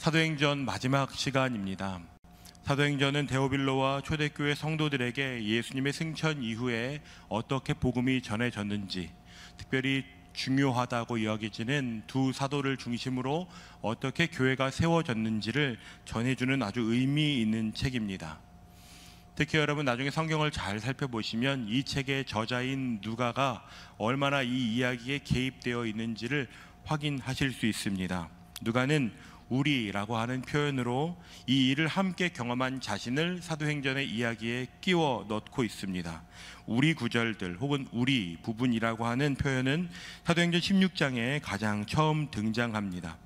사도행전 마지막 시간입니다. 사도행전은 데오빌로와 초대교회 성도들에게 예수님의 승천 이후에 어떻게 복음이 전해졌는지, 특별히 중요하다고 여겨지는 두 사도를 중심으로 어떻게 교회가 세워졌는지를 전해주는 아주 의미 있는 책입니다. 특히 여러분 나중에 성경을 잘 살펴보시면 이 책의 저자인 누가가 얼마나 이 이야기에 개입되어 있는지를 확인하실 수 있습니다. 누가는 우리라고 하는 표현으로 이 일을 함께 경험한 자신을 사도행전의 이야기에 끼워 넣고 있습니다. 우리 구절들 혹은 우리 부분이라고 하는 표현은 사도행전 16장에 가장 처음 등장합니다.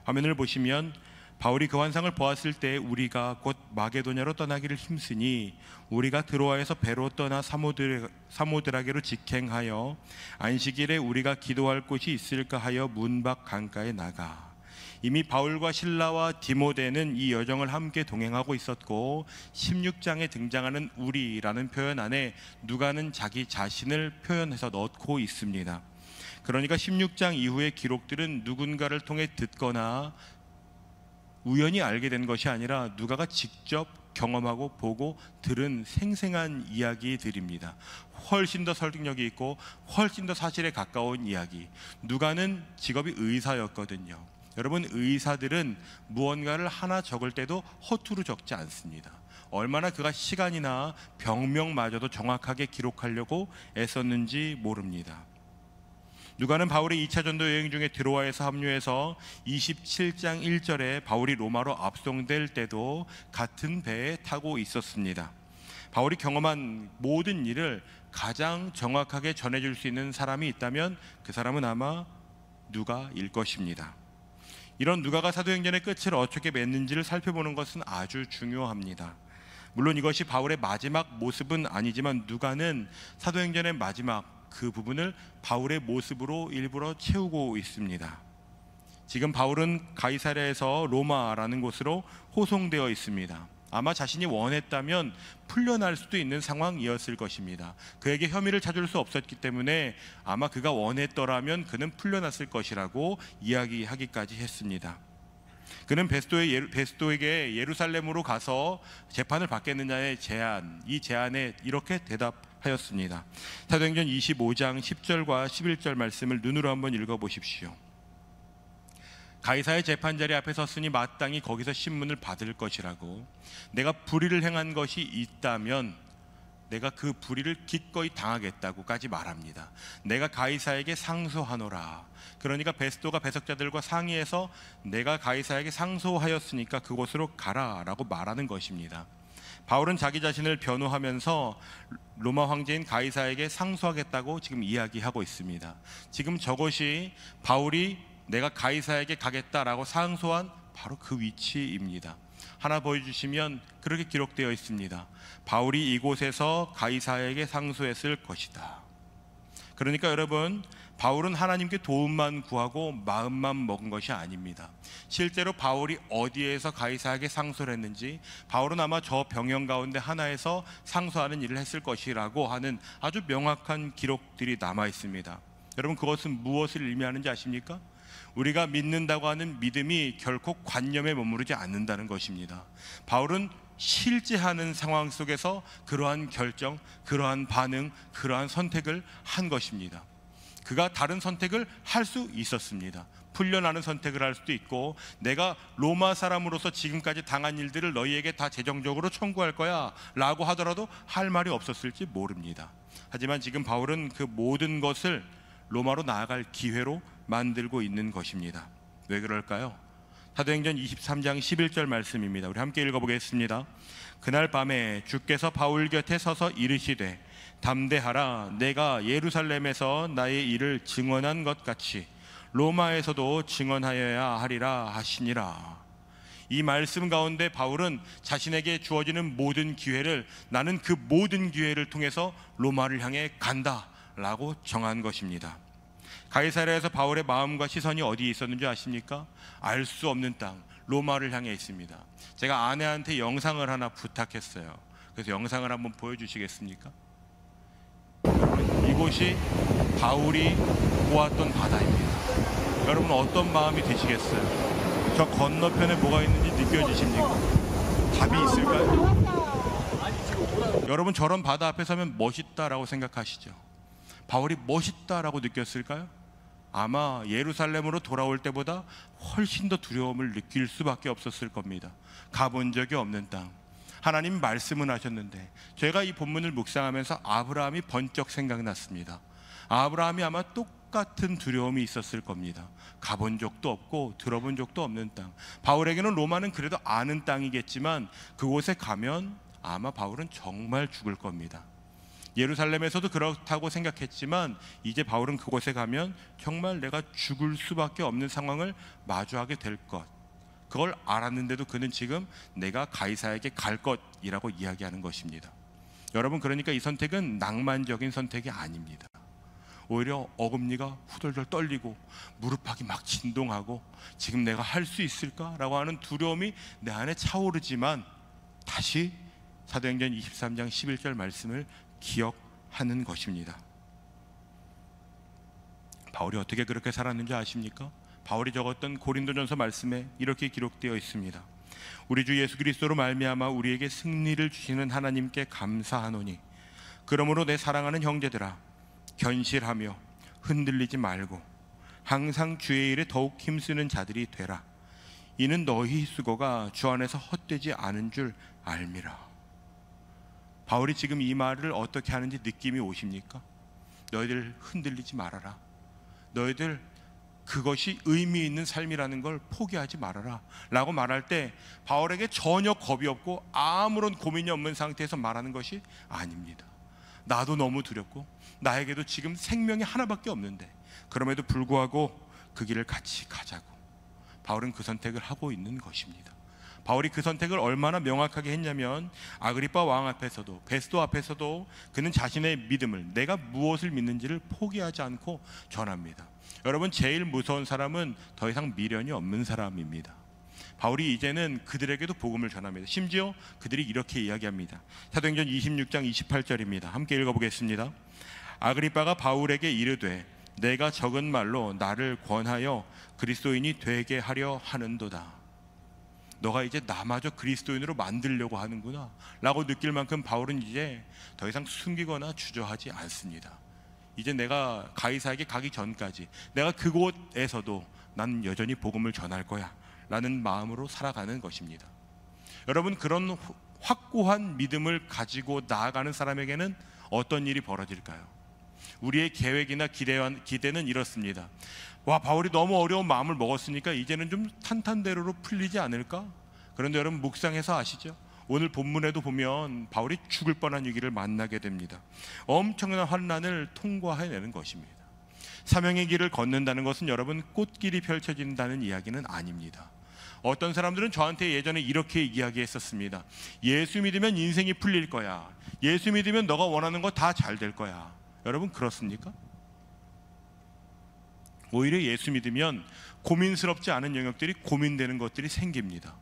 화면을 보시면 바울이 그 환상을 보았을 때 우리가 곧 마게도냐로 떠나기를 힘쓰니 우리가 드로아에서 배로 떠나 사모드라게로 직행하여 안식일에 우리가 기도할 곳이 있을까 하여 문 밖 강가에 나가. 이미 바울과 실라와 디모데는 이 여정을 함께 동행하고 있었고 16장에 등장하는 우리라는 표현 안에 누가는 자기 자신을 표현해서 넣고 있습니다. 그러니까 16장 이후의 기록들은 누군가를 통해 듣거나 우연히 알게 된 것이 아니라 누가가 직접 경험하고 보고 들은 생생한 이야기들입니다. 훨씬 더 설득력이 있고 훨씬 더 사실에 가까운 이야기. 누가는 직업이 의사였거든요. 여러분, 의사들은 무언가를 하나 적을 때도 허투루 적지 않습니다. 얼마나 그가 시간이나 병명마저도 정확하게 기록하려고 애썼는지 모릅니다. 누가는 바울의 2차 전도 여행 중에 드로아에서 합류해서 27장 1절에 바울이 로마로 압송될 때도 같은 배에 타고 있었습니다. 바울이 경험한 모든 일을 가장 정확하게 전해줄 수 있는 사람이 있다면 그 사람은 아마 누가일 것입니다. 이런 누가가 사도행전의 끝을 어떻게 맺는지를 살펴보는 것은 아주 중요합니다. 물론 이것이 바울의 마지막 모습은 아니지만 누가는 사도행전의 마지막 그 부분을 바울의 모습으로 일부러 채우고 있습니다. 지금 바울은 가이사랴에서 로마라는 곳으로 호송되어 있습니다. 아마 자신이 원했다면 풀려날 수도 있는 상황이었을 것입니다. 그에게 혐의를 찾을 수 없었기 때문에 아마 그가 원했더라면 그는 풀려났을 것이라고 이야기하기까지 했습니다. 그는 베스도에게 예루살렘으로 가서 재판을 받겠느냐의 제안, 이 제안에 이렇게 대답하였습니다. 사도행전 25장 10절과 11절 말씀을 눈으로 한번 읽어보십시오. 가이사의 재판자리 앞에 섰으니 마땅히 거기서 신문을 받을 것이라고. 내가 불의를 행한 것이 있다면 내가 그 불의를 기꺼이 당하겠다고까지 말합니다. 내가 가이사에게 상소하노라. 그러니까 베스도가 배석자들과 상의해서 내가 가이사에게 상소하였으니까 그곳으로 가라라고 말하는 것입니다. 바울은 자기 자신을 변호하면서 로마 황제인 가이사에게 상소하겠다고 지금 이야기하고 있습니다. 지금 저것이 바울이 내가 가이사에게 가겠다라고 상소한 바로 그 위치입니다. 하나 보여주시면 그렇게 기록되어 있습니다. 바울이 이곳에서 가이사에게 상소했을 것이다. 그러니까 여러분, 바울은 하나님께 도움만 구하고 마음만 먹은 것이 아닙니다. 실제로 바울이 어디에서 가이사에게 상소를 했는지, 바울은 아마 저 병영 가운데 하나에서 상소하는 일을 했을 것이라고 하는 아주 명확한 기록들이 남아 있습니다. 여러분, 그것은 무엇을 의미하는지 아십니까? 우리가 믿는다고 하는 믿음이 결코 관념에 머무르지 않는다는 것입니다. 바울은 실제 하는 상황 속에서 그러한 결정, 그러한 반응, 그러한 선택을 한 것입니다. 그가 다른 선택을 할 수 있었습니다. 풀려나는 선택을 할 수도 있고, 내가 로마 사람으로서 지금까지 당한 일들을 너희에게 다 재정적으로 청구할 거야 라고 하더라도 할 말이 없었을지 모릅니다. 하지만 지금 바울은 그 모든 것을 로마로 나아갈 기회로 만들고 있는 것입니다. 왜 그럴까요? 사도행전 23장 11절 말씀입니다. 우리 함께 읽어보겠습니다. 그날 밤에 주께서 바울 곁에 서서 이르시되 담대하라. 내가 예루살렘에서 나의 일을 증언한 것 같이 로마에서도 증언하여야 하리라 하시니라. 이 말씀 가운데 바울은 자신에게 주어지는 모든 기회를, 나는 그 모든 기회를 통해서 로마를 향해 간다 라고 정한 것입니다. 가이사랴에서 바울의 마음과 시선이 어디에 있었는지 아십니까? 알 수 없는 땅, 로마를 향해 있습니다. 제가 아내한테 영상을 하나 부탁했어요. 그래서 영상을 한번 보여주시겠습니까? 이곳이 바울이 보았던 바다입니다. 여러분, 어떤 마음이 드시겠어요? 저 건너편에 뭐가 있는지 느껴지십니까? 답이 있을까요? 여러분, 저런 바다 앞에 서면 멋있다라고 생각하시죠? 바울이 멋있다라고 느꼈을까요? 아마 예루살렘으로 돌아올 때보다 훨씬 더 두려움을 느낄 수밖에 없었을 겁니다. 가본 적이 없는 땅, 하나님 말씀은 하셨는데, 제가 이 본문을 묵상하면서 아브라함이 번쩍 생각났습니다. 아브라함이 아마 똑같은 두려움이 있었을 겁니다. 가본 적도 없고 들어본 적도 없는 땅. 바울에게는 로마는 그래도 아는 땅이겠지만 그곳에 가면 아마 바울은 정말 죽을 겁니다. 예루살렘에서도 그렇다고 생각했지만 이제 바울은 그곳에 가면 정말 내가 죽을 수밖에 없는 상황을 마주하게 될 것, 그걸 알았는데도 그는 지금 내가 가이사에게 갈 것이라고 이야기하는 것입니다. 여러분, 그러니까 이 선택은 낭만적인 선택이 아닙니다. 오히려 어금니가 후덜덜 떨리고 무릎팍이 막 진동하고 지금 내가 할 수 있을까라고 하는 두려움이 내 안에 차오르지만 다시 사도행전 23장 11절 말씀을 기억하는 것입니다. 바울이 어떻게 그렇게 살았는지 아십니까? 바울이 적었던 고린도전서 말씀에 이렇게 기록되어 있습니다. 우리 주 예수 그리스도로 말미암아 우리에게 승리를 주시는 하나님께 감사하노니 그러므로 내 사랑하는 형제들아, 견실하며 흔들리지 말고 항상 주의 일에 더욱 힘쓰는 자들이 되라. 이는 너희 수고가 주 안에서 헛되지 않은 줄 알미라. 바울이 지금 이 말을 어떻게 하는지 느낌이 오십니까? 너희들 흔들리지 말아라. 너희들 그것이 의미 있는 삶이라는 걸 포기하지 말아라 라고 말할 때 바울에게 전혀 겁이 없고 아무런 고민이 없는 상태에서 말하는 것이 아닙니다. 나도 너무 두렵고 나에게도 지금 생명이 하나밖에 없는데 그럼에도 불구하고 그 길을 같이 가자고 바울은 그 선택을 하고 있는 것입니다. 바울이 그 선택을 얼마나 명확하게 했냐면 아그리빠 왕 앞에서도 베스도 앞에서도 그는 자신의 믿음을, 내가 무엇을 믿는지를 포기하지 않고 전합니다. 여러분, 제일 무서운 사람은 더 이상 미련이 없는 사람입니다. 바울이 이제는 그들에게도 복음을 전합니다. 심지어 그들이 이렇게 이야기합니다. 사도행전 26장 28절입니다. 함께 읽어보겠습니다. 아그리빠가 바울에게 이르되 내가 적은 말로 나를 권하여 그리스도인이 되게 하려 하는도다. 너가 이제 나마저 그리스도인으로 만들려고 하는구나 라고 느낄 만큼 바울은 이제 더 이상 숨기거나 주저하지 않습니다. 이제 내가 가이사에게 가기 전까지 내가 그곳에서도 난 여전히 복음을 전할 거야 라는 마음으로 살아가는 것입니다. 여러분, 그런 확고한 믿음을 가지고 나아가는 사람에게는 어떤 일이 벌어질까요? 우리의 계획이나 기대는 이렇습니다. 와, 바울이 너무 어려운 마음을 먹었으니까 이제는 좀 탄탄대로로 풀리지 않을까? 그런데 여러분, 묵상해서 아시죠? 오늘 본문에도 보면 바울이 죽을 뻔한 위기를 만나게 됩니다. 엄청난 환난을 통과해내는 것입니다. 사명의 길을 걷는다는 것은 여러분 꽃길이 펼쳐진다는 이야기는 아닙니다. 어떤 사람들은 저한테 예전에 이렇게 이야기했었습니다. 예수 믿으면 인생이 풀릴 거야. 예수 믿으면 너가 원하는 거 다 잘 될 거야. 여러분, 그렇습니까? 오히려 예수 믿으면 고민스럽지 않은 영역들이 고민되는 것들이 생깁니다.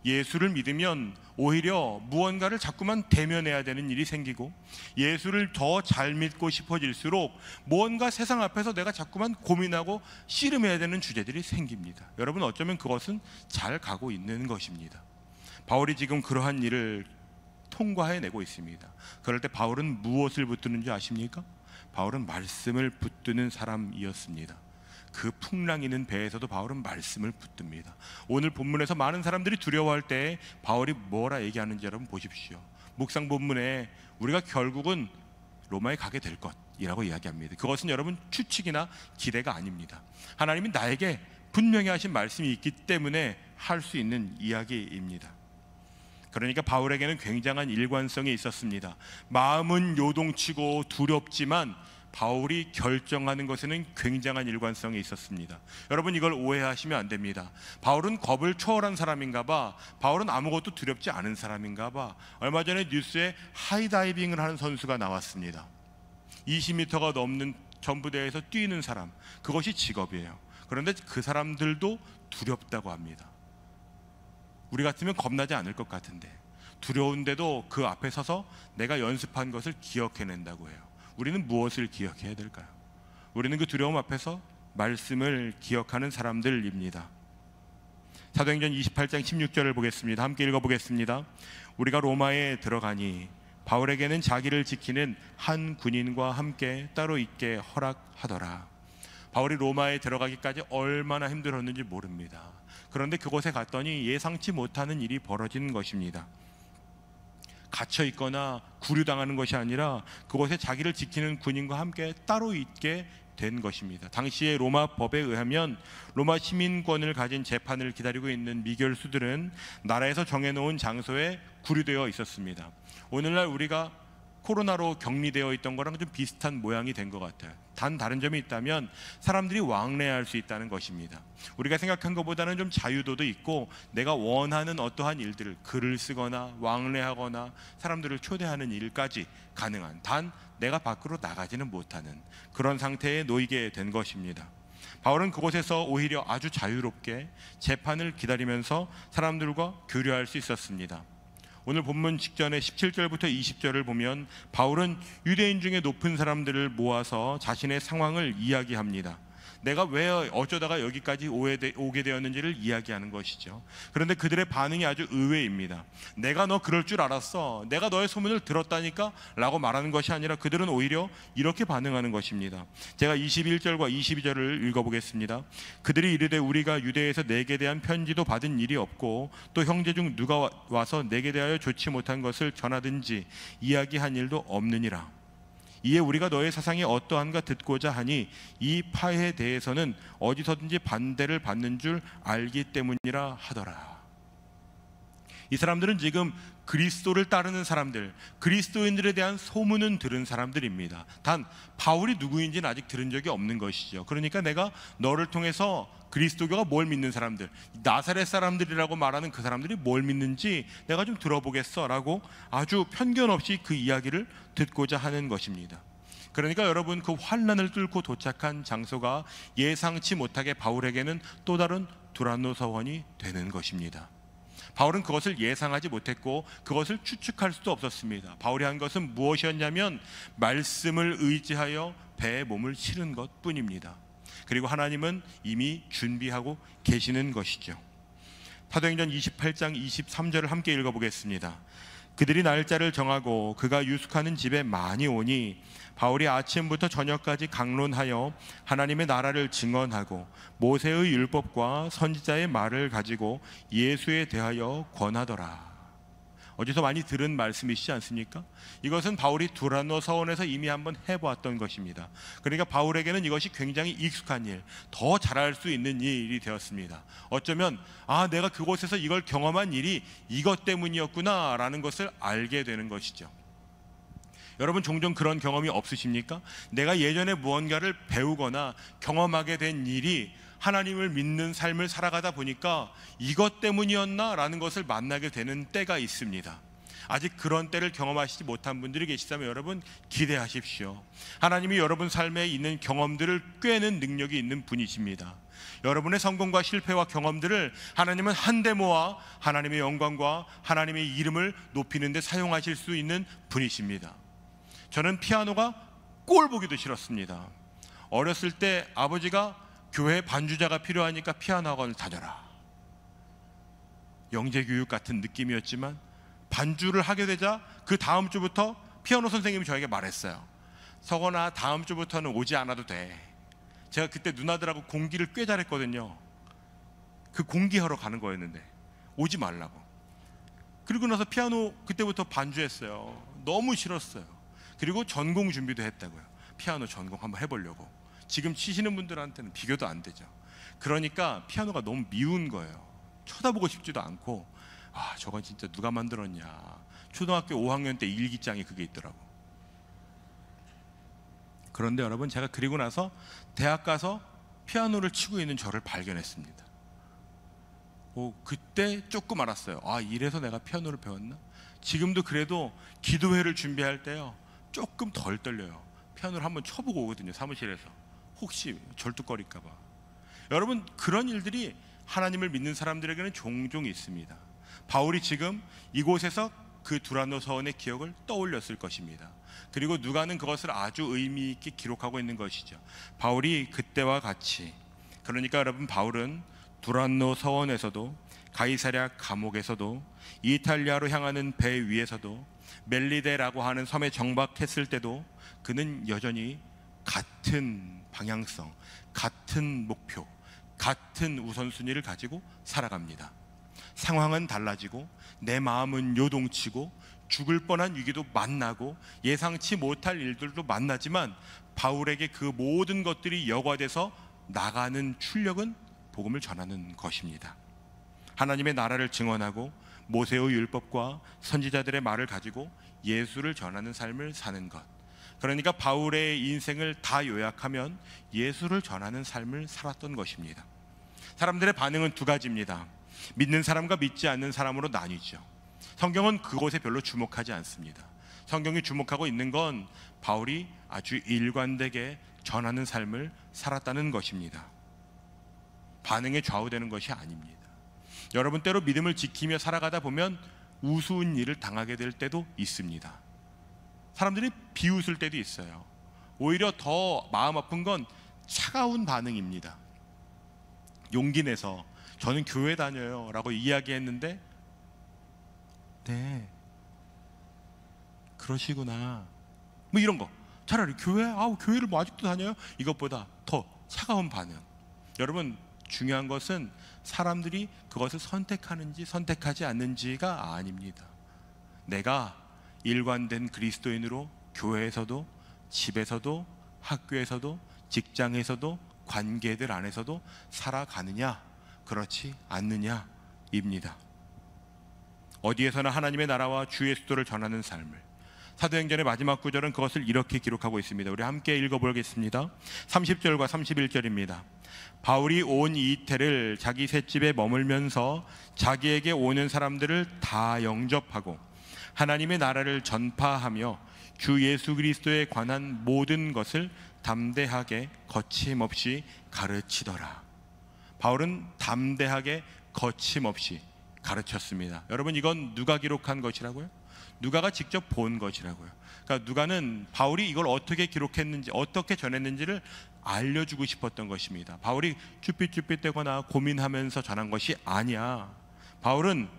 예수를 믿으면 오히려 무언가를 자꾸만 대면해야 되는 일이 생기고 예수를 더 잘 믿고 싶어질수록 무언가 세상 앞에서 내가 자꾸만 고민하고 씨름해야 되는 주제들이 생깁니다. 여러분, 어쩌면 그것은 잘 가고 있는 것입니다. 바울이 지금 그러한 일을 통과해내고 있습니다. 그럴 때 바울은 무엇을 붙드는지 아십니까? 바울은 말씀을 붙드는 사람이었습니다. 그 풍랑이는 배에서도 바울은 말씀을 붙듭니다. 오늘 본문에서 많은 사람들이 두려워할 때 바울이 뭐라 얘기하는지 여러분 보십시오. 묵상 본문에 우리가 결국은 로마에 가게 될 것이라고 이야기합니다. 그것은 여러분 추측이나 기대가 아닙니다. 하나님이 나에게 분명히 하신 말씀이 있기 때문에 할 수 있는 이야기입니다. 그러니까 바울에게는 굉장한 일관성이 있었습니다. 마음은 요동치고 두렵지만 바울이 결정하는 것에는 굉장한 일관성이 있었습니다. 여러분, 이걸 오해하시면 안 됩니다. 바울은 겁을 초월한 사람인가 봐. 바울은 아무것도 두렵지 않은 사람인가 봐. 얼마 전에 뉴스에 하이다이빙을 하는 선수가 나왔습니다. 20m가 넘는 전부대에서 뛰는 사람, 그것이 직업이에요. 그런데 그 사람들도 두렵다고 합니다. 우리 같으면 겁나지 않을 것 같은데 두려운데도 그 앞에 서서 내가 연습한 것을 기억해낸다고 해요. 우리는 무엇을 기억해야 될까요? 우리는 그 두려움 앞에서 말씀을 기억하는 사람들입니다. 사도행전 28장 16절을 보겠습니다. 함께 읽어보겠습니다. 우리가 로마에 들어가니 바울에게는 자기를 지키는 한 군인과 함께 따로 있게 허락하더라. 바울이 로마에 들어가기까지 얼마나 힘들었는지 모릅니다. 그런데 그곳에 갔더니 예상치 못하는 일이 벌어지는 것입니다. 갇혀 있거나 구류당하는 것이 아니라 그곳에 자기를 지키는 군인과 함께 따로 있게 된 것입니다. 당시의 로마 법에 의하면 로마 시민권을 가진 재판을 기다리고 있는 미결수들은 나라에서 정해놓은 장소에 구류되어 있었습니다. 오늘날 우리가 코로나로 격리되어 있던 거랑 좀 비슷한 모양이 된 것 같아요. 단 다른 점이 있다면 사람들이 왕래할 수 있다는 것입니다. 우리가 생각한 것보다는 좀 자유도도 있고 내가 원하는 어떠한 일들을 글을 쓰거나 왕래하거나 사람들을 초대하는 일까지 가능한, 단 내가 밖으로 나가지는 못하는 그런 상태에 놓이게 된 것입니다. 바울은 그곳에서 오히려 아주 자유롭게 재판을 기다리면서 사람들과 교류할 수 있었습니다. 오늘 본문 직전에 17절부터 20절을 보면 바울은 유대인 중에 높은 사람들을 모아서 자신의 상황을 이야기합니다. 내가 왜 어쩌다가 여기까지 오게 되었는지를 이야기하는 것이죠. 그런데 그들의 반응이 아주 의외입니다. 내가 너 그럴 줄 알았어, 내가 너의 소문을 들었다니까 라고 말하는 것이 아니라 그들은 오히려 이렇게 반응하는 것입니다. 제가 21절과 22절을 읽어보겠습니다. 그들이 이르되 우리가 유대에서 내게 대한 편지도 받은 일이 없고 또 형제 중 누가 와서 내게 대하여 좋지 못한 것을 전하든지 이야기한 일도 없느니라. 이에 우리가 너의 사상이 어떠한가 듣고자 하니 이 파해에 대해서는 어디서든지 반대를 받는 줄 알기 때문이라 하더라. 이 사람들은 지금 그리스도를 따르는 사람들, 그리스도인들에 대한 소문은 들은 사람들입니다. 단 바울이 누구인지는 아직 들은 적이 없는 것이죠. 그러니까 내가 너를 통해서 그리스도교가 뭘 믿는 사람들, 나사렛 사람들이라고 말하는 그 사람들이 뭘 믿는지 내가 좀 들어보겠어 라고 아주 편견 없이 그 이야기를 듣고자 하는 것입니다. 그러니까 여러분, 그 환난을 뚫고 도착한 장소가 예상치 못하게 바울에게는 또 다른 두란노 서원이 되는 것입니다. 바울은 그것을 예상하지 못했고 그것을 추측할 수도 없었습니다. 바울이 한 것은 무엇이었냐면 말씀을 의지하여 배에 몸을 실은 것뿐입니다. 그리고 하나님은 이미 준비하고 계시는 것이죠. 사도행전 28장 23절을 함께 읽어보겠습니다. 그들이 날짜를 정하고 그가 유숙하는 집에 많이 오니 바울이 아침부터 저녁까지 강론하여 하나님의 나라를 증언하고 모세의 율법과 선지자의 말을 가지고 예수에 대하여 권하더라. 어디서 많이 들은 말씀이시지 않습니까? 이것은 바울이 두란노 서원에서 이미 한번 해보았던 것입니다. 그러니까 바울에게는 이것이 굉장히 익숙한 일, 더 잘할 수 있는 일이 되었습니다. 어쩌면 내가 그곳에서 이걸 경험한 일이 이것 때문이었구나 라는 것을 알게 되는 것이죠. 여러분, 종종 그런 경험이 없으십니까? 내가 예전에 무언가를 배우거나 경험하게 된 일이 하나님을 믿는 삶을 살아가다 보니까 이것 때문이었나 라는 것을 만나게 되는 때가 있습니다. 아직 그런 때를 경험하시지 못한 분들이 계시다면 여러분, 기대하십시오. 하나님이 여러분 삶에 있는 경험들을 꿰는 능력이 있는 분이십니다. 여러분의 성공과 실패와 경험들을 하나님은 한데 모아 하나님의 영광과 하나님의 이름을 높이는 데 사용하실 수 있는 분이십니다. 저는 피아노가 꼴 보기도 싫었습니다. 어렸을 때 아버지가 교회 반주자가 필요하니까 피아노 학원을 다녀라, 영재교육 같은 느낌이었지만 반주를 하게 되자 그 다음 주부터 피아노 선생님이 저에게 말했어요. 석원아, 다음 주부터는 오지 않아도 돼. 제가 그때 누나들하고 공기를 꽤 잘했거든요. 그 공기하러 가는 거였는데 오지 말라고. 그리고 나서 피아노 그때부터 반주했어요. 너무 싫었어요. 그리고 전공 준비도 했다고요. 피아노 전공 한번 해보려고. 지금 치시는 분들한테는 비교도 안 되죠. 그러니까 피아노가 너무 미운 거예요. 쳐다보고 싶지도 않고, 저건 진짜 누가 만들었냐. 초등학교 5학년 때 일기장에 그게 있더라고. 그런데 여러분, 제가 그리고 나서 대학 가서 피아노를 치고 있는 저를 발견했습니다. 그때 조금 알았어요. 이래서 내가 피아노를 배웠나? 지금도 그래도 기도회를 준비할 때요, 조금 덜 떨려요. 피아노를 한번 쳐보고 오거든요, 사무실에서. 혹시 절뚝거릴까 봐. 여러분, 그런 일들이 하나님을 믿는 사람들에게는 종종 있습니다. 바울이 지금 이곳에서 그 두란노 서원의 기억을 떠올렸을 것입니다. 그리고 누가는 그것을 아주 의미 있게 기록하고 있는 것이죠. 바울이 그때와 같이, 그러니까 여러분, 바울은 두란노 서원에서도, 가이사랴 감옥에서도, 이탈리아로 향하는 배 위에서도, 멜리데라고 하는 섬에 정박했을 때도 그는 여전히 같은 방향성, 같은 목표, 같은 우선순위를 가지고 살아갑니다. 상황은 달라지고 내 마음은 요동치고 죽을 뻔한 위기도 만나고 예상치 못할 일들도 만나지만 바울에게 그 모든 것들이 여과돼서 나가는 출력은 복음을 전하는 것입니다. 하나님의 나라를 증언하고 모세의 율법과 선지자들의 말을 가지고 예수를 전하는 삶을 사는 것. 그러니까 바울의 인생을 다 요약하면 예수를 전하는 삶을 살았던 것입니다. 사람들의 반응은 두 가지입니다. 믿는 사람과 믿지 않는 사람으로 나뉘죠. 성경은 그곳에 별로 주목하지 않습니다. 성경이 주목하고 있는 건 바울이 아주 일관되게 전하는 삶을 살았다는 것입니다. 반응에 좌우되는 것이 아닙니다. 여러분, 때로 믿음을 지키며 살아가다 보면 우스운 일을 당하게 될 때도 있습니다. 사람들이 비웃을 때도 있어요. 오히려 더 마음 아픈 건 차가운 반응입니다. 용기 내서 저는 교회 다녀요 라고 이야기했는데, 네, 그러시구나, 뭐 이런 거. 차라리 교회를 뭐 아직도 다녀요? 이것보다 더 차가운 반응. 여러분, 중요한 것은 사람들이 그것을 선택하는지 선택하지 않는지가 아닙니다. 내가 일관된 그리스도인으로 교회에서도, 집에서도, 학교에서도, 직장에서도, 관계들 안에서도 살아가느냐, 그렇지 않느냐입니다. 어디에서나 하나님의 나라와 주 예수를 전하는 삶을. 사도행전의 마지막 구절은 그것을 이렇게 기록하고 있습니다. 우리 함께 읽어보겠습니다. 30절과 31절입니다. 바울이 온 이태를 자기 셋집에 머물면서 자기에게 오는 사람들을 다 영접하고 하나님의 나라를 전파하며 주 예수 그리스도에 관한 모든 것을 담대하게 거침없이 가르치더라. 바울은 담대하게 거침없이 가르쳤습니다. 여러분, 이건 누가 기록한 것이라고요? 누가가 직접 본 것이라고요. 그러니까 누가는 바울이 이걸 어떻게 기록했는지, 어떻게 전했는지를 알려주고 싶었던 것입니다. 바울이 쭈삣쭈삣대거나 고민하면서 전한 것이 아니야. 바울은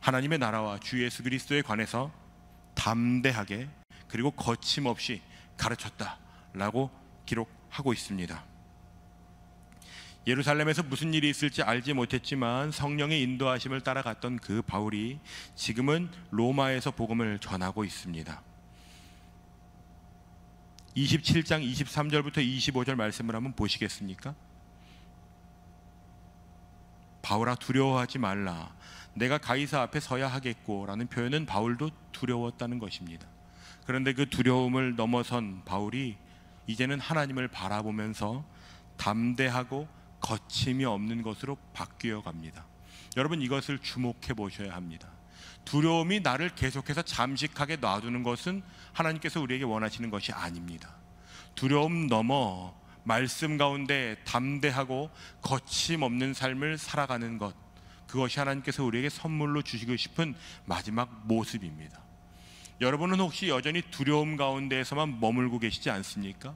하나님의 나라와 주 예수 그리스도에 관해서 담대하게 그리고 거침없이 가르쳤다라고 기록하고 있습니다. 예루살렘에서 무슨 일이 있을지 알지 못했지만 성령의 인도하심을 따라갔던 그 바울이 지금은 로마에서 복음을 전하고 있습니다. 27장 23절부터 25절 말씀을 한번 보시겠습니까? 바울아, 두려워하지 말라. 내가 가이사 앞에 서야 하겠고 라는 표현은 바울도 두려웠다는 것입니다. 그런데 그 두려움을 넘어선 바울이 이제는 하나님을 바라보면서 담대하고 거침이 없는 것으로 바뀌어 갑니다. 여러분, 이것을 주목해 보셔야 합니다. 두려움이 나를 계속해서 잠식하게 놔두는 것은 하나님께서 우리에게 원하시는 것이 아닙니다. 두려움 넘어 말씀 가운데 담대하고 거침없는 삶을 살아가는 것, 그것이 하나님께서 우리에게 선물로 주시고 싶은 마지막 모습입니다. 여러분은 혹시 여전히 두려움 가운데에서만 머물고 계시지 않습니까?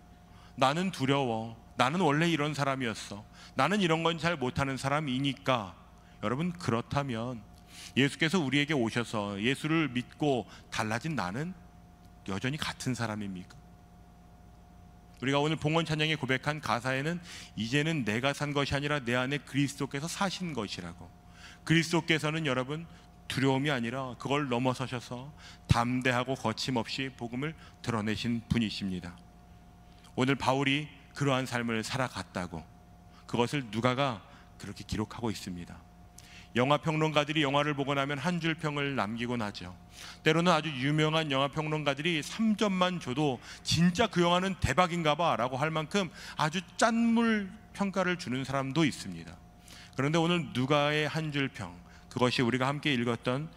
나는 두려워, 나는 원래 이런 사람이었어, 나는 이런 건 잘 못하는 사람이니까. 여러분, 그렇다면 예수께서 우리에게 오셔서 예수를 믿고 달라진 나는 여전히 같은 사람입니까? 우리가 오늘 봉헌 찬양에 고백한 가사에는 이제는 내가 산 것이 아니라 내 안에 그리스도께서 사신 것이라고. 그리스도께서는 여러분 두려움이 아니라 그걸 넘어서셔서 담대하고 거침없이 복음을 드러내신 분이십니다. 오늘 바울이 그러한 삶을 살아갔다고, 그것을 누가가 그렇게 기록하고 있습니다. 영화평론가들이 영화를 보고 나면 한 줄 평을 남기곤 하죠. 때로는 아주 유명한 영화평론가들이 3점만 줘도 진짜 그 영화는 대박인가 봐 라고 할 만큼 아주 짠물 평가를 주는 사람도 있습니다. 그런데 오늘 누가의 한 줄 평, 그것이 우리가 함께 읽었던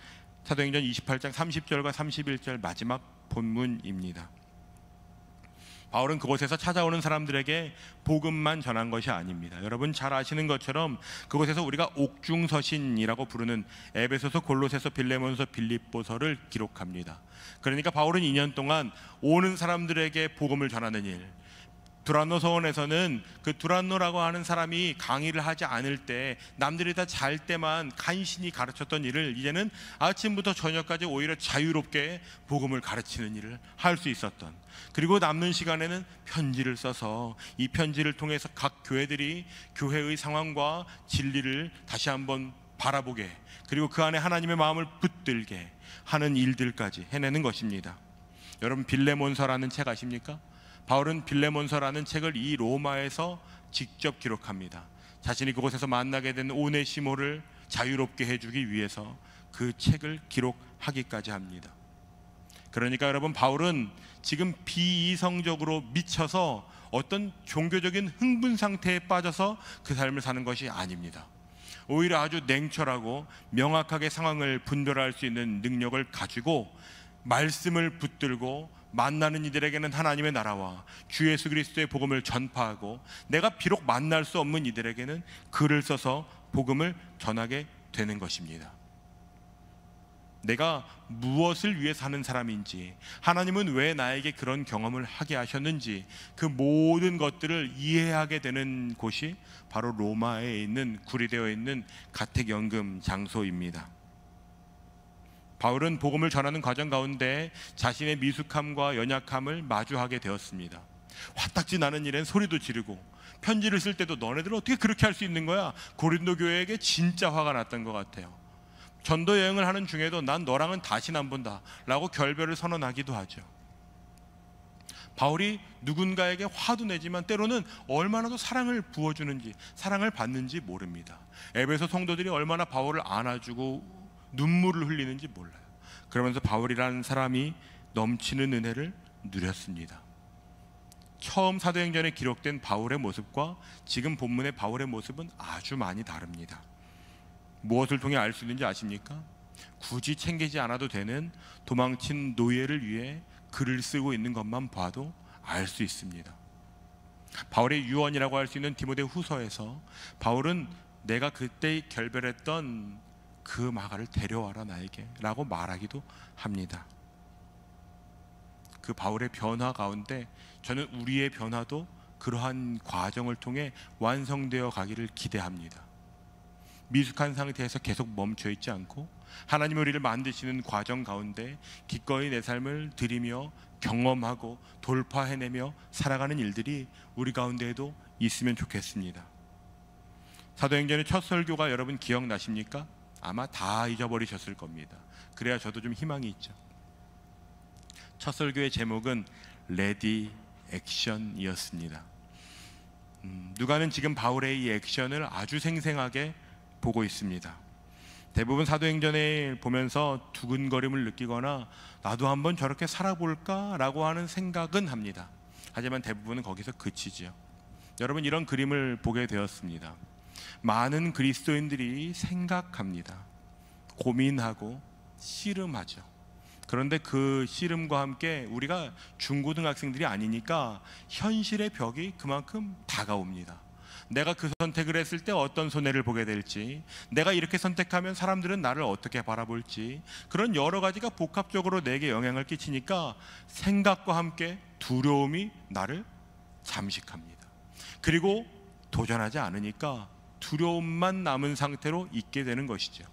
사도행전 28장 30절과 31절 마지막 본문입니다. 바울은 그곳에서 찾아오는 사람들에게 복음만 전한 것이 아닙니다. 여러분 잘 아시는 것처럼 그곳에서 우리가 옥중서신이라고 부르는 에베소서, 골로새서, 빌레몬서, 빌립보서를 기록합니다. 그러니까 바울은 2년 동안 오는 사람들에게 복음을 전하는 일, 두란노 서원에서는 그 두란노라고 하는 사람이 강의를 하지 않을 때, 남들이 다 잘 때만 간신히 가르쳤던 일을 이제는 아침부터 저녁까지 오히려 자유롭게 복음을 가르치는 일을 할 수 있었던, 그리고 남는 시간에는 편지를 써서 이 편지를 통해서 각 교회들이 교회의 상황과 진리를 다시 한번 바라보게, 그리고 그 안에 하나님의 마음을 붙들게 하는 일들까지 해내는 것입니다. 여러분, 빌레몬서라는 책 아십니까? 바울은 빌레몬서라는 책을 이 로마에서 직접 기록합니다. 자신이 그곳에서 만나게 된 오네시모를 자유롭게 해주기 위해서 그 책을 기록하기까지 합니다. 그러니까 여러분, 바울은 지금 비이성적으로 미쳐서 어떤 종교적인 흥분 상태에 빠져서 그 삶을 사는 것이 아닙니다. 오히려 아주 냉철하고 명확하게 상황을 분별할 수 있는 능력을 가지고 말씀을 붙들고 만나는 이들에게는 하나님의 나라와 주 예수 그리스도의 복음을 전파하고, 내가 비록 만날 수 없는 이들에게는 글을 써서 복음을 전하게 되는 것입니다. 내가 무엇을 위해 사는 사람인지, 하나님은 왜 나에게 그런 경험을 하게 하셨는지, 그 모든 것들을 이해하게 되는 곳이 바로 로마에 있는 구리되어 있는 가택연금 장소입니다. 바울은 복음을 전하는 과정 가운데 자신의 미숙함과 연약함을 마주하게 되었습니다. 화딱지 나는 일엔 소리도 지르고, 편지를 쓸 때도 너네들 어떻게 그렇게 할 수 있는 거야? 고린도 교회에게 진짜 화가 났던 것 같아요. 전도 여행을 하는 중에도 난 너랑은 다시는 안 본다 라고 결별을 선언하기도 하죠. 바울이 누군가에게 화도 내지만 때로는 얼마나 더 사랑을 부어주는지, 사랑을 받는지 모릅니다. 에베소 성도들이 얼마나 바울을 안아주고 눈물을 흘리는지 몰라요. 그러면서 바울이라는 사람이 넘치는 은혜를 누렸습니다. 처음 사도행전에 기록된 바울의 모습과 지금 본문의 바울의 모습은 아주 많이 다릅니다. 무엇을 통해 알 수 있는지 아십니까? 굳이 챙기지 않아도 되는 도망친 노예를 위해 글을 쓰고 있는 것만 봐도 알 수 있습니다. 바울의 유언이라고 할 수 있는 디모데 후서에서 바울은 내가 그때 결별했던 그 마가를 데려와라 나에게 라고 말하기도 합니다. 그 바울의 변화 가운데 저는 우리의 변화도 그러한 과정을 통해 완성되어 가기를 기대합니다. 미숙한 상태에서 계속 멈춰 있지 않고 하나님 우리를 만드시는 과정 가운데 기꺼이 내 삶을 드리며 경험하고 돌파해내며 살아가는 일들이 우리 가운데에도 있으면 좋겠습니다. 사도행전의 첫 설교가 여러분 기억나십니까? 아마 다 잊어버리셨을 겁니다. 그래야 저도 좀 희망이 있죠. 첫 설교의 제목은 레디 액션이었습니다. 누가는 지금 바울의 이 액션을 아주 생생하게 보고 있습니다. 대부분 사도행전에 보면서 두근거림을 느끼거나 나도 한번 저렇게 살아볼까 라고 하는 생각은 합니다. 하지만 대부분은 거기서 그치죠. 여러분, 이런 그림을 보게 되었습니다. 많은 그리스도인들이 생각합니다. 고민하고 씨름하죠. 그런데 그 씨름과 함께 우리가 중고등학생들이 아니니까 현실의 벽이 그만큼 다가옵니다. 내가 그 선택을 했을 때 어떤 손해를 보게 될지, 내가 이렇게 선택하면 사람들은 나를 어떻게 바라볼지, 그런 여러 가지가 복합적으로 내게 영향을 끼치니까 생각과 함께 두려움이 나를 잠식합니다. 그리고 도전하지 않으니까 두려움만 남은 상태로 있게 되는 것이죠.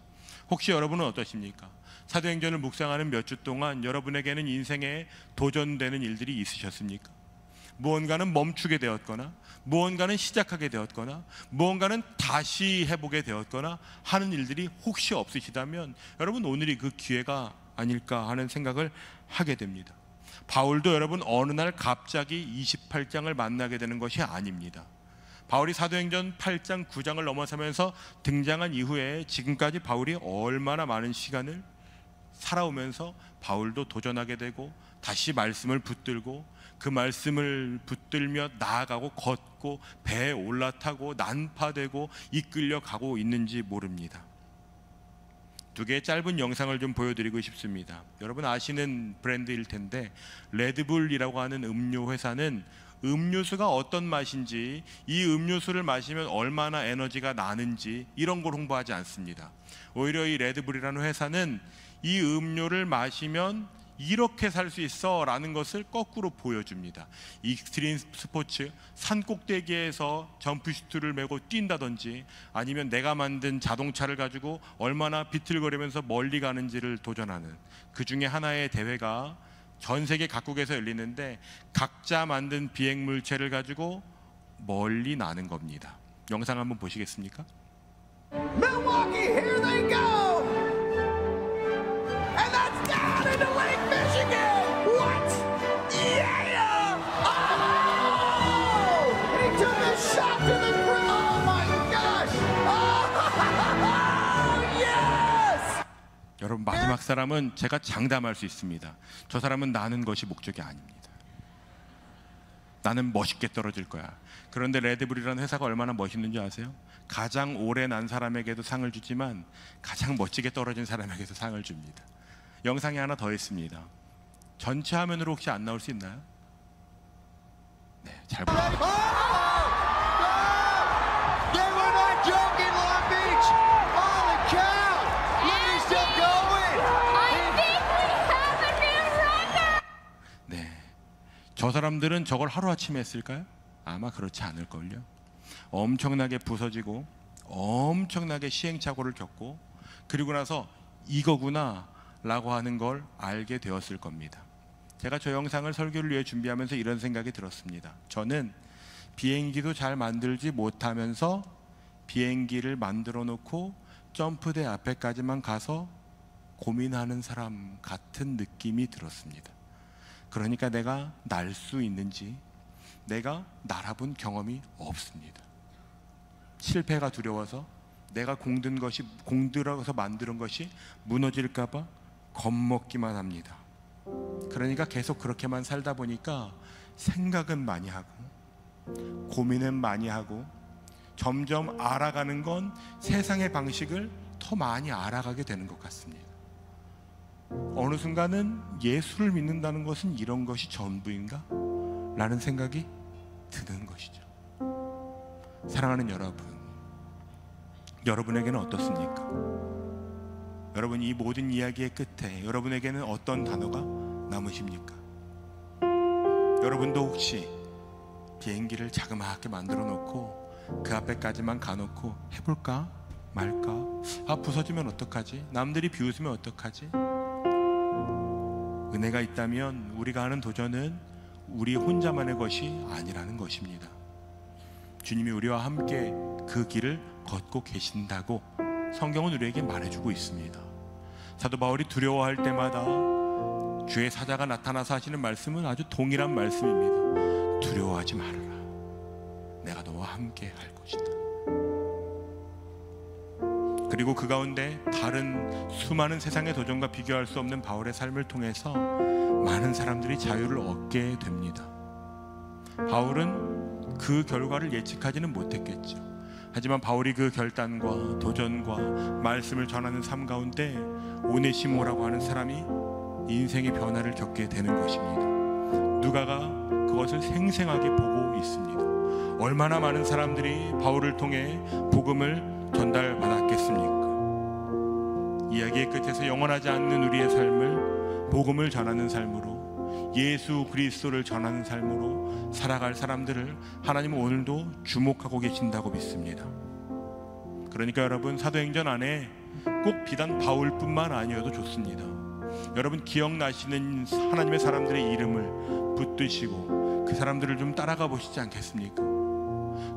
혹시 여러분은 어떠십니까? 사도행전을 묵상하는 몇 주 동안 여러분에게는 인생에 도전되는 일들이 있으셨습니까? 무언가는 멈추게 되었거나, 무언가는 시작하게 되었거나, 무언가는 다시 해보게 되었거나 하는 일들이 혹시 없으시다면 여러분, 오늘이 그 기회가 아닐까 하는 생각을 하게 됩니다. 바울도 여러분 어느 날 갑자기 28장을 만나게 되는 것이 아닙니다. 바울이 사도행전 8장 9장을 넘어서면서 등장한 이후에 지금까지 바울이 얼마나 많은 시간을 살아오면서 바울도 도전하게 되고 다시 말씀을 붙들고 그 말씀을 붙들며 나아가고 걷고 배에 올라타고 난파되고 이끌려 가고 있는지 모릅니다. 두 개의 짧은 영상을 좀 보여드리고 싶습니다. 여러분 아시는 브랜드일 텐데, 레드불이라고 하는 음료 회사는 음료수가 어떤 맛인지, 이 음료수를 마시면 얼마나 에너지가 나는지 이런 걸 홍보하지 않습니다. 오히려 이 레드불이라는 회사는 이 음료를 마시면 이렇게 살 수 있어 라는 것을 거꾸로 보여줍니다. 익스트림 스포츠, 산 꼭대기에서 점프슈트를 메고 뛴다든지, 아니면 내가 만든 자동차를 가지고 얼마나 비틀거리면서 멀리 가는지를 도전하는 그 중에 하나의 대회가 전 세계 각국에서 열리는데, 각자 만든 비행 물체를 가지고 멀리 나는 겁니다. 영상 한번 보시겠습니까? Milwaukee, here they go! And that's down into Lake Michigan! What? Yeah! Oh! He took a shot to the grill! Oh my gosh! Oh! Yes! 여러분, 마지막 사람은 제가 장담할 수 있습니다. 저 사람은 나는 것이 목적이 아닙니다. 나는 멋있게 떨어질 거야. 그런데 레드불이라는 회사가 얼마나 멋있는지 아세요? 가장 오래 난 사람에게도 상을 주지만 가장 멋지게 떨어진 사람에게도 상을 줍니다. 영상이 하나 더 있습니다. 전체 화면으로 혹시 안 나올 수 있나요? 네, 잘 보세요. They were not joking, Long Beach! Holy cow! He's still going! I think we have a new record! 네, 저 사람들은 저걸 하루아침에 했을까요? 아마 그렇지 않을걸요. 엄청나게 부서지고 엄청나게 시행착오를 겪고, 그리고 나서 이거구나 라고 하는 걸 알게 되었을 겁니다. 제가 저 영상을 설교를 위해 준비하면서 이런 생각이 들었습니다. 저는 비행기도 잘 만들지 못하면서 비행기를 만들어 놓고 점프대 앞에까지만 가서 고민하는 사람 같은 느낌이 들었습니다. 그러니까 내가 날 수 있는지 내가 날아본 경험이 없습니다. 실패가 두려워서 내가 공들어서 만드는 것이 무너질까봐 겁먹기만 합니다. 그러니까 계속 그렇게만 살다 보니까 생각은 많이 하고 고민은 많이 하고, 점점 알아가는 건 세상의 방식을 더 많이 알아가게 되는 것 같습니다. 어느 순간은 예수를 믿는다는 것은 이런 것이 전부인가? 라는 생각이 드는 것이죠. 사랑하는 여러분, 여러분에게는 어떻습니까? 여러분, 이 모든 이야기의 끝에 여러분에게는 어떤 단어가 남으십니까? 여러분도 혹시 비행기를 자그마하게 만들어 놓고 그 앞에까지만 가놓고 해볼까 말까? 아, 부서지면 어떡하지? 남들이 비웃으면 어떡하지? 은혜가 있다면 우리가 하는 도전은 우리 혼자만의 것이 아니라는 것입니다. 주님이 우리와 함께 그 길을 걷고 계신다고 성경은 우리에게 말해주고 있습니다. 사도 바울이 두려워할 때마다 주의 사자가 나타나서 하시는 말씀은 아주 동일한 말씀입니다. 두려워하지 말아라. 내가 너와 함께 할 것이다. 그리고 그 가운데 다른 수많은 세상의 도전과 비교할 수 없는 바울의 삶을 통해서 많은 사람들이 자유를 얻게 됩니다. 바울은 그 결과를 예측하지는 못했겠죠. 하지만 바울이 그 결단과 도전과 말씀을 전하는 삶 가운데 오네시모라고 하는 사람이 인생의 변화를 겪게 되는 것입니다. 누가가 그것을 생생하게 보고 있습니다. 얼마나 많은 사람들이 바울을 통해 복음을 전달받았겠습니까? 이야기의 끝에서 영원하지 않는 우리의 삶을 복음을 전하는 삶으로, 예수 그리스도를 전하는 삶으로 살아갈 사람들을 하나님은 오늘도 주목하고 계신다고 믿습니다. 그러니까 여러분, 사도행전 안에 꼭 비단 바울뿐만 아니어도 좋습니다. 여러분 기억나시는 하나님의 사람들의 이름을 붙드시고 그 사람들을 좀 따라가 보시지 않겠습니까?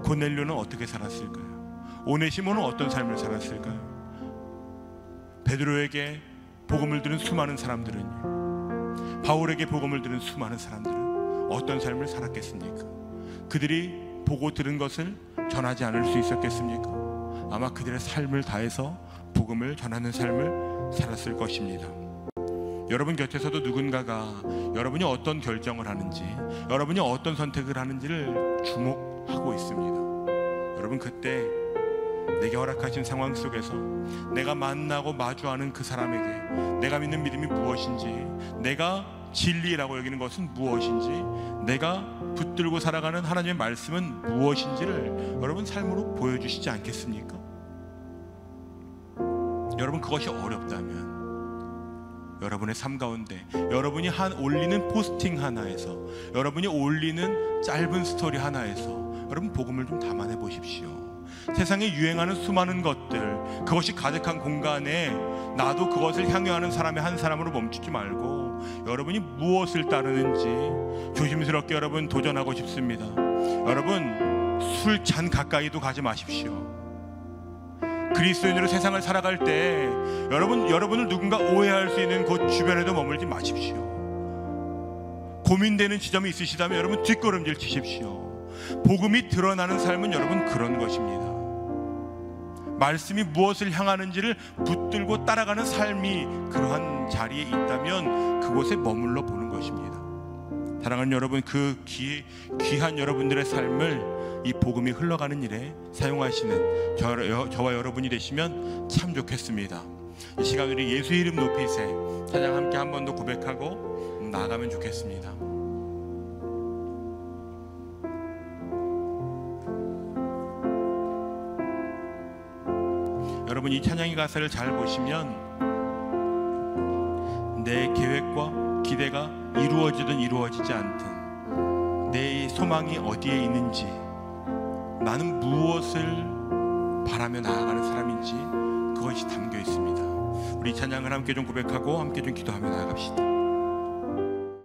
고넬료는 어떻게 살았을까요? 오네시모는 어떤 삶을 살았을까요? 베드로에게 복음을 들은 수많은 사람들은요, 바울에게 복음을 들은 수많은 사람들은 어떤 삶을 살았겠습니까? 그들이 보고 들은 것을 전하지 않을 수 있었겠습니까? 아마 그들의 삶을 다해서 복음을 전하는 삶을 살았을 것입니다. 여러분 곁에서도 누군가가 여러분이 어떤 결정을 하는지, 여러분이 어떤 선택을 하는지를 주목하고 있습니다. 여러분, 그때 내게 허락하신 상황 속에서 내가 만나고 마주하는 그 사람에게 내가 믿는 믿음이 무엇인지, 내가 진리라고 여기는 것은 무엇인지, 내가 붙들고 살아가는 하나님의 말씀은 무엇인지를 여러분 삶으로 보여주시지 않겠습니까? 여러분, 그것이 어렵다면 여러분의 삶 가운데 여러분이 올리는 포스팅 하나에서, 여러분이 올리는 짧은 스토리 하나에서 여러분 복음을 좀 담아내 보십시오. 세상에 유행하는 수많은 것들, 그것이 가득한 공간에 나도 그것을 향유하는 사람의 한 사람으로 멈추지 말고 여러분이 무엇을 따르는지 조심스럽게 여러분 도전하고 싶습니다. 여러분 술 잔 가까이도 가지 마십시오. 그리스도인으로 세상을 살아갈 때 여러분을 누군가 오해할 수 있는 곳 주변에도 머물지 마십시오. 고민되는 지점이 있으시다면 여러분 뒷걸음질 치십시오. 복음이 드러나는 삶은 여러분 그런 것입니다. 말씀이 무엇을 향하는지를 붙들고 따라가는 삶이 그러한 자리에 있다면 그곳에 머물러 보는 것입니다. 사랑하는 여러분, 그 귀한 여러분들의 삶을 이 복음이 흘러가는 일에 사용하시는 저와 여러분이 되시면 참 좋겠습니다. 이 시간 우리 예수 이름 높이세 찬양 함께 한 번 더 고백하고 나아가면 좋겠습니다. 여러분 이 찬양의 가사를 잘 보시면 내 계획과 기대가 이루어지든 이루어지지 않든 내 소망이 어디에 있는지, 나는 무엇을 바라며 나아가는 사람인지 그것이 담겨 있습니다. 우리 찬양을 함께 좀 고백하고 함께 좀 기도하며 나아갑시다.